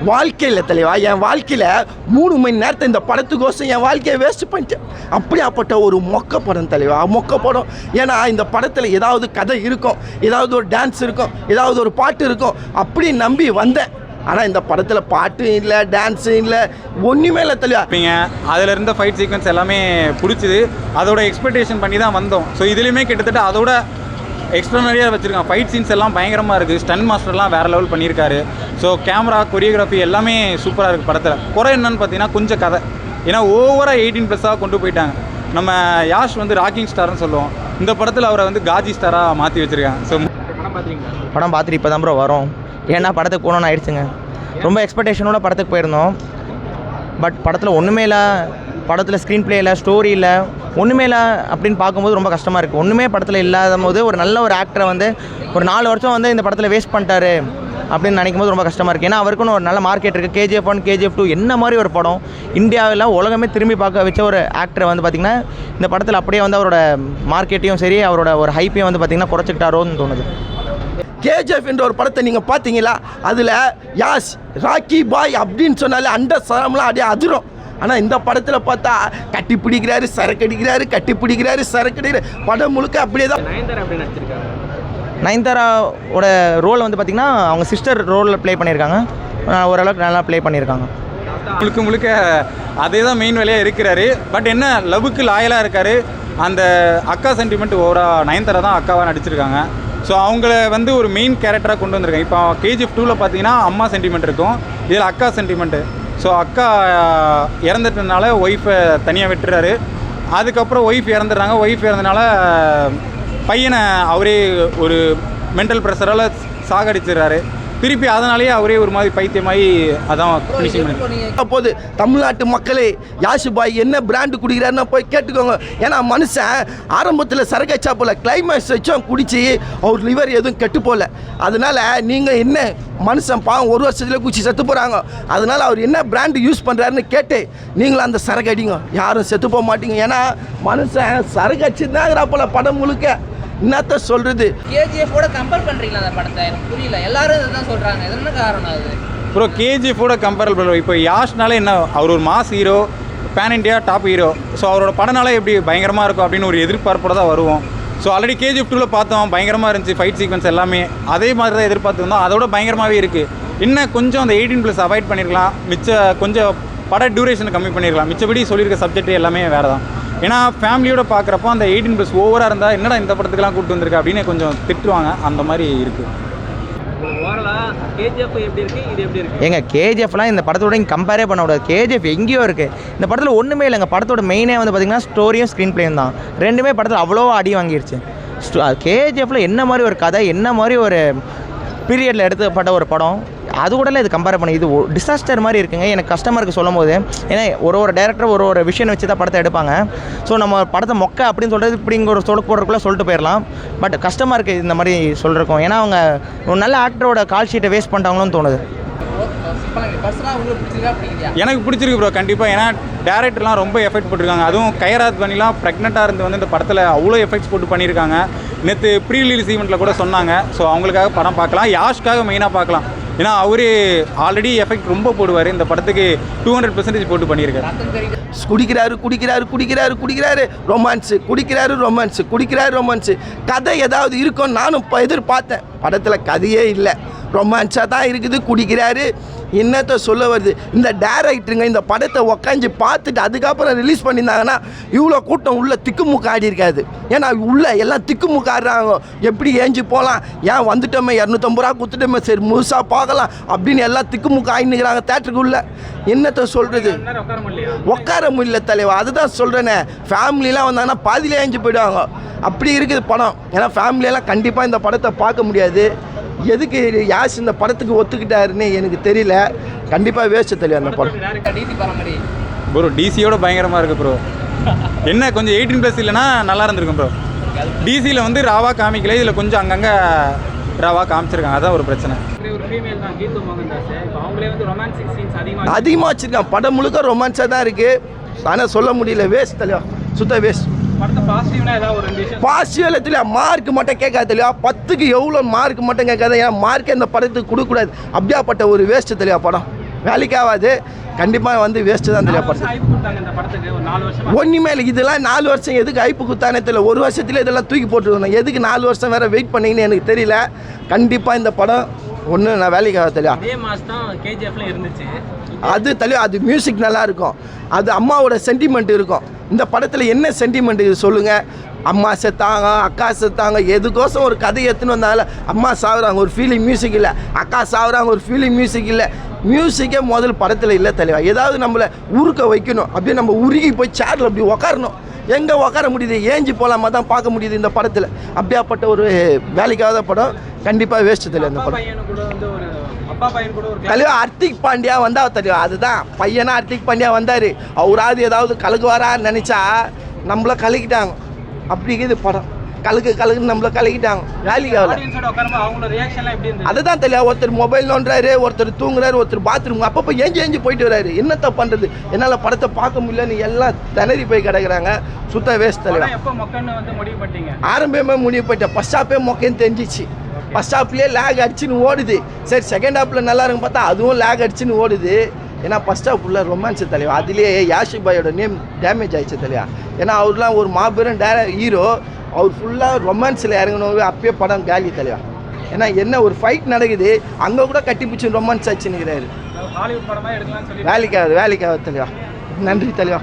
வாழ்க்கையில் தலைவா என் வாழ்க்கையில் 3 மணி நேரத்தை இந்த படத்துக்கோசம் என் வாழ்க்கையை வேஸ்ட் பண்ணிட்டேன். அப்படியாப்பட்ட ஒரு மொக்க படம் தலைவா, மொக்க படம். ஏன்னா இந்த படத்தில் ஏதாவது கதை இருக்கும், ஏதாவது ஒரு டான்ஸ் இருக்கும், ஏதாவது ஒரு பாட்டு இருக்கும் அப்படி நம்பி வந்தேன். ஆனால் இந்த படத்தில் பாட்டும் இல்லை, டான்ஸும் இல்லை, ஒன்றுமே இல்லை தலைவா. அதில் இருந்த ஃபைட் சீக்வன்ஸ் எல்லாமே பிடிச்சிது. அதோட எக்ஸ்பெக்டேஷன் பண்ணி தான் வந்தோம். ஸோ இதுலேயுமே கிட்டத்தட்ட அதோட எக்ஸ்ட்ரானரியாக வச்சுருக்கான். ஃபைட் சீன்ஸ் எல்லாம் பயங்கரமாக இருக்குது. ஸ்டன் மாஸ்டர்லாம் வேறு லெவல் பண்ணியிருக்காரு. ஸோ கேமரா, கொரியோகிராஃபி எல்லாமே சூப்பராக இருக்குது படத்தில். குறை என்னன்னு பார்த்தீங்கன்னா கொஞ்சம் கதை. ஏன்னா ஓவராக 18+ கொண்டு போயிட்டாங்க. நம்ம யாஷ் வந்து ராக்கிங் ஸ்டார்னு சொல்லுவோம். இந்த படத்தில் அவரை வந்து காஜி ஸ்டாராக மாற்றி வச்சுருக்காங்க. ஸோ படம் பார்த்துட்டு இப்போ தான் ப்ரோ வரோம். ஏன்னா படத்துக்கு போகணுன்னு ஆயிடுச்சுங்க. ரொம்ப எக்ஸ்பெக்டேஷனோட படத்துக்கு போயிருந்தோம். பட் படத்தில் ஒன்றுமே இல்லை. படத்தில் ஸ்க்ரீன் ப்ளே இல்லை, ஸ்டோரி இல்லை, ஒன்றுமே இல்லை அப்படின்னு பார்க்கும்போது ரொம்ப கஷ்டமாக இருக்குது. ஒன்றுமே படத்தில் இல்லாத போது ஒரு நல்ல ஒரு ஆக்டரை வந்து ஒரு 4 வருஷம் வந்து இந்த படத்தில் வேஸ்ட் பண்ணிட்டாரு அப்படின்னு நினைக்கும் போது ரொம்ப கஷ்டமாக இருக்குது. ஏன்னா அவருக்குன்னு ஒரு நல்ல மார்க்கெட் இருக்குது. KGF 1, KGF 2 என்ன மாதிரி ஒரு படம் இந்தியாவில் உலகமே திரும்பி பார்க்க வச்ச ஒரு ஆக்டரை வந்து பார்த்திங்கன்னா இந்த படத்தில் அப்படியே வந்து அவரோட மார்க்கெட்டையும் சரி அவரோட ஒரு ஹைப்பையும் வந்து பார்த்திங்கன்னா குறைச்சிக்கிட்டாரோன்னு தோணுது. KGF என்ற ஒரு படத்தை நீங்கள் பார்த்தீங்களா? அதில் யாஷ் ராக்கி பாய் அப்படின்னு சொன்னாலே அண்ட சரம்லாம் அப்படியே அதிரும். ஆனால் இந்த படத்தில் பார்த்தா கட்டி பிடிக்கிறாரு, சரக்கு அடிக்கிறாரு, கட்டி பிடிக்கிறாரு, சரக்கு அடிக்கிறாரு. படம் முழுக்க அப்படியே தான். நயன்தாராவோட ரோல் வந்து பார்த்திங்கன்னா அவங்க சிஸ்டர் ரோலில் ப்ளே பண்ணியிருக்காங்க. ஓரளவுக்கு நல்லா ப்ளே பண்ணியிருக்காங்க. முழுக்க அதே தான் மெயின் வேலையாக இருக்கிறாரு. பட் என்ன லவ்வுக்கு லாயலாக இருக்கார். அந்த அக்கா சென்டிமெண்ட் ஓவராக நயன்தாரா தான் அக்காவாக நடிச்சிருக்காங்க. ஸோ அவங்கள வந்து ஒரு மெயின் கேரக்டராக கொண்டு வந்திருக்காங்க. இப்போ KGF 2ல் பார்த்தீங்கன்னா அம்மா சென்டிமெண்ட் இருக்கும், இதில் அக்கா சென்டிமெண்ட்டு. ஸோ அக்கா இறந்துட்டதுனால ஒய்ஃபை தனியாக விட்டுறாரு. அதுக்கப்புறம் ஒய்ஃப் இறந்துடுறாங்க. ஒய்ஃப் இறந்தனால பையனை அவரே ஒரு மென்டல் ப்ரெஷரால் சாகடிச்சிடுறாரு. திருப்பி அதனாலேயே அவரே ஒரு மாதிரி பைத்தியமாகி அதான் ஃபினிஷிங் பண்ணி. அப்போது தமிழ்நாட்டு மக்களே யாஷு பாய் என்ன பிராண்டு குடிக்கிறாருன்னா போய் கேட்டுக்கோங்க. ஏன்னா மனுஷன் ஆரம்பத்தில் சரக்கச்சா போல் கிளைமேக்ஸ் வச்சும் குடிச்சு அவர் லிவர் எதுவும் கெட்டு போகல. அதனால் நீங்கள் என்ன மனுஷன் பாவம் 1 வருஷத்துல குச்சி செத்து போகிறாங்க. அதனால் அவர் என்ன பிராண்டு யூஸ் பண்ணுறாருன்னு கேட்டு நீங்களும் அந்த சரக்கு அடிங்க, யாரும் செத்து போக மாட்டீங்க. ஏன்னா மனுஷன் சரக்கு அடிச்சு தான் போல் படம் முழுக்க. என்னத்த சொல்கிறது? KGF-ஓட கம்பேர் பண்ணுறீங்களா அந்த படத்தை? எனக்கு புரியல. எல்லாரும் இதுதான் சொல்கிறாங்க. இது என்ன காரணம்? அது ப்ரோ KGF-ஓட கம்பேர் பண்ணுறோம். இப்போ யாஷ்னாலே என்ன, அவர் ஒரு mass hero, pan India top hero. So அவரோட படனாலே எப்படி பயங்கரமாக இருக்கும் அப்படின்னு ஒரு எதிர்பார்ப்போட தான் வருவோம். ஸோ ஆல்ரெடி KGF 2ல் பார்த்தோம், பயங்கரமாக இருந்துச்சு. ஃபைட் சீக்வன்ஸ் எல்லாமே அதே மாதிரி தான் எதிர்பார்த்துருந்தோம். அதோட பயங்கரமாகவே இருக்குது. இன்னும் கொஞ்சம் அந்த 18+ அவாய்ட் பண்ணியிருக்கலாம். கொஞ்சம் பட டியூரேஷனை கம்மி பண்ணியிருக்கலாம். மிச்சபடி சொல்லியிருக்க சப்ஜெக்ட் எல்லாமே வேறு தான். ஏன்னா ஃபேமிலியோட பார்க்குறப்போ அந்த 18+ ஓவராக இருந்தால் என்னடா இந்த படத்துக்கெல்லாம் கூப்பிட்டு வந்திருக்கு அப்படின்னு கொஞ்சம் திட்டுவாங்க. அந்த மாதிரி இருக்குது. எங்கள் KGF-லாம் இந்த படத்தோட இங்கே கம்பேரே பண்ண கூடாது. KGF எங்கேயோ இருக்குது. இந்த படத்தில் ஒன்றுமே இல்லைங்க. படத்தோட மெயினே வந்து பார்த்திங்கன்னா ஸ்டோரியும் ஸ்க்ரீன் பிளேயும் தான். ரெண்டுமே படத்தில் அவ்வளோ அடி வாங்கிடுச்சு. KGF-ல என்ன மாதிரி ஒரு கதை, என்ன மாதிரி ஒரு பீரியடில் எடுக்கப்பட்ட ஒரு படம், அது கூடல இது கம்பேர் பண்ணி இது டிசாஸ்டர் மாதிரி இருக்குங்க. எனக்கு கஷ்டமாக இருக்குது சொல்லும் போது. ஏன்னா ஒரு டேரக்டர் ஒரு விஷயம் வச்சு தான் படத்தை எடுப்பாங்க. ஸோ நம்ம படத்தை மொக்க அப்படின்னு சொல்கிறது இப்படிங்கிற ஒரு சொல் போடுறதுக்குள்ளே சொல்லிட்டு போயிடலாம். பட் கஷ்டமாக இருக்குது இந்த மாதிரி சொல்கிறக்கும். ஏன்னா அவங்க ஒரு நல்ல ஆக்டரோட கால் ஷீட்டை வேஸ்ட் பண்ணிட்டாங்களோன்னு தோணுது. எனக்கு பிடிச்சிருக்கு ப்ரோ கண்டிப்பாக. ஏன்னா டேரக்டர்லாம் ரொம்ப எஃபெக்ட் போட்டிருக்காங்க. அதுவும் கைராத் பண்ணிலாம் ப்ரெக்னெண்ட்டாக இருந்து வந்து இந்த படத்தில் அவ்வளோ எஃபெக்ட்ஸ் போட்டு பண்ணியிருக்காங்க. நேற்று ப்ரீ ரிலீஸ் ஈவெண்ட்டில் கூட சொன்னாங்க. ஸோ அவங்களுக்காக படம் பார்க்கலாம், யாஷ்காக மெயினாக பார்க்கலாம். ஏன்னா அவரு ஆல்ரெடி எஃபெக்ட் ரொம்ப போடுவார். இந்த படத்துக்கு 200% போட்டு பண்ணியிருக்காரு. குடிக்கிறாரு ரொமான்ஸு, குடிக்கிறாரு ரொமான்ஸு. கதை ஏதாவது இருக்கும் நானும் இப்போ எதிர்பார்த்தேன். படத்தில் கதையே இல்லை, ரொமான்ஸாக தான் இருக்குது. குடிக்கிறாரு. என்னத்தை சொல்ல வருது? இந்த டேரக்டருங்க இந்த படத்தை உக்காஞ்சி பார்த்துட்டு அதுக்கப்புறம் ரிலீஸ் பண்ணியிருந்தாங்கன்னா இவ்வளோ கூட்டம் உள்ளே திக்குமுக்கு ஆடி இருக்காது. ஏன்னா உள்ளே எல்லாம் திக்குமுக்கு ஆடுறாங்க. எப்படி ஏஞ்சி போகலாம், ஏன் வந்துட்டோமே 250 ரூபா கொடுத்துட்டோமே, சரி முழுசாக பார்க்கலாம் அப்படின்னு எல்லாம் திக்குமுக்கு ஆகினுக்கிறாங்க தேட்டருக்கு உள்ள. என்னத்தை சொல்கிறது? உட்கார முடியல தலைவா. அதுதான் சொல்கிறேனே, ஃபேமிலிலாம் வந்தாங்கன்னா பாதியிலே ஏஞ்சி போயிடுவாங்க. அப்படி இருக்குது படம். ஏன்னா ஃபேமிலியெல்லாம் கண்டிப்பாக இந்த படத்தை பார்க்க முடியாது. எதுக்கு யாஷ் இந்த படத்துக்கு ஒத்துக்கிட்டாருன்னு எனக்கு தெரியல. கண்டிப்பாக வேஸ்ட் தெரியும் அந்த படம். ப்ரோ டிசியோட பயங்கரமாக இருக்குது ப்ரோ. என்ன கொஞ்சம் 18+ இல்லைன்னா நல்லா இருந்திருக்கும் ப்ரோ. டிசியில் வந்து ராவா காமிக்கல, இதில் கொஞ்சம் அங்கங்கே ராவா காமிச்சிருக்காங்க. அதான் ஒரு பிரச்சனை. அதிகமாக வச்சுருக்கான். படம் முழுக்க ரொமான்ஸாக தான் இருக்குது. ஆனால் சொல்ல முடியல, வேஸ்ட் தலைவா, சுத்த வேஸ்ட். பாசிட்டிவ் மார்க் மட்டும் கேட்காது இல்லையா? 10க்கு எவ்வளோ மார்க் மட்டும் கேட்காது. ஏன் மார்க்கே அந்த படத்துக்கு கொடுக்கக்கூடாது. அப்படியாப்பட்ட ஒரு வேஸ்ட் தெரியா படம். வேலைக்காகாது. கண்டிப்பாக வந்து வேஸ்ட்டு தான் தெரியல படம். ஹைப் கொடுத்தாங்க இந்த படத்துக்கு ஒரு 4 வருஷமா. ஒன்றுமே இல்லை. இதெல்லாம் 4 வருஷம் எதுக்கு ஹைப்பு குத்தானே தெரியல. ஒரு வருஷத்துல இதெல்லாம் தூக்கி போட்டுருக்கணும். எதுக்கு 4 வருஷம் வேறு வெயிட் பண்ணிங்கன்னு எனக்கு தெரியல. கண்டிப்பாக இந்த படம் ஒன்று நான் வேலைக்காக தெரியா. அதே மாஸ் தான் கேஜிஎஃப்ல இருந்துச்சு. அது தலைவா, அது மியூசிக் நல்லா இருக்கும், அது அம்மாவோட சென்டிமெண்ட் இருக்கும். இந்த படத்தில் என்ன சென்டிமெண்ட் இது சொல்லுங்கள்? அம்மா செத்தாங்க, அக்கா செத்தாங்க, எதுக்கோசம் ஒரு கதை எடுத்துன்னு வந்தாலும் அம்மா சாகுறாங்க ஒரு ஃபீலிங் மியூசிக் இல்லை, அக்கா சாகுறாங்க ஒரு ஃபீலிங் மியூசிக் இல்லை. மியூசிக்கே முதல் படத்தில் இல்லை தலைவா. ஏதாவது நம்மளை உருக்க வைக்கணும், அப்படியே நம்ம உருகி போய் சேரில் அப்படி உக்காரணும். எங்கே உக்கார முடியுது? ஏஞ்சி போகலாமா தான் பார்க்க முடியுது இந்த படத்தில். அப்படியாப்பட்ட ஒரு வேலைக்காக படம். கண்டிப்பாக வேஸ்ட்டு தெரியல இந்த படம். தலைவா ஹர்திக் பாண்டியா வந்தா தெரியும், அதுதான் பையனா ஹர்திக் பாண்டியா வந்தார். அவராது ஏதாவது கலக்குவாரான்னு நினச்சா நம்மள கலக்கிட்டாங்க. அப்படி இருக்குது படம். கலக்குன்னு நம்மள கலக்கிட்டாங்க. வேலைக்காக அதுதான் தெரியா. ஒருத்தர் மொபைல் நோண்டுறாரு, ஒருத்தர் தூங்குறாரு, ஒருத்தர் பாத்ரூம் அப்பப்போ ஏஞ்சி போயிட்டு வர்றாரு. என்னத்தை பண்ணுறது? என்னால் படத்தை பார்க்க முடியலன்னு எல்லாம் திணறி போய் கிடக்குறாங்க. சுத்த வேஸ்ட் தலைவா. ஆரம்பமே முடிவு போயிட்டேன். ஃபர்ஸ்ட் ஹாப்பே மொக்கேன்னு தெரிஞ்சிச்சு. ஃபர்ஸ்ட் ஹாப்லேயே லேக் அடிச்சுன்னு ஓடுது. சரி செகண்ட் ஹாப்பில் நல்லா இருக்கும் பார்த்தா அதுவும் லேக் அடிச்சுன்னு ஓடுது. ஏன்னா ஃபர்ஸ்ட் ஹாப் ஃபுல்லாக ரொமான்ஸ் தலைவா. அதுலேயே யாஷிக் பாயோட நேம் டேமேஜ் ஆயிடுச்சு தலைவா. ஏன்னா அவர்லாம் ஒரு மாபெரும் ஹீரோ. அவர் ஃபுல்லாக ரொமான்ஸில் இறங்கணும். அப்பயே படம் காலி தலைவா. ஏன்னா என்ன ஒரு ஃபைட் நடக்குது, அங்கே கூட கட்டிப்பிடிச்சு ரொமான்ஸ் ஆச்சுன்னுக்கிறாரு. வேலைக்காக தலைவா. நன்றி தலைவா.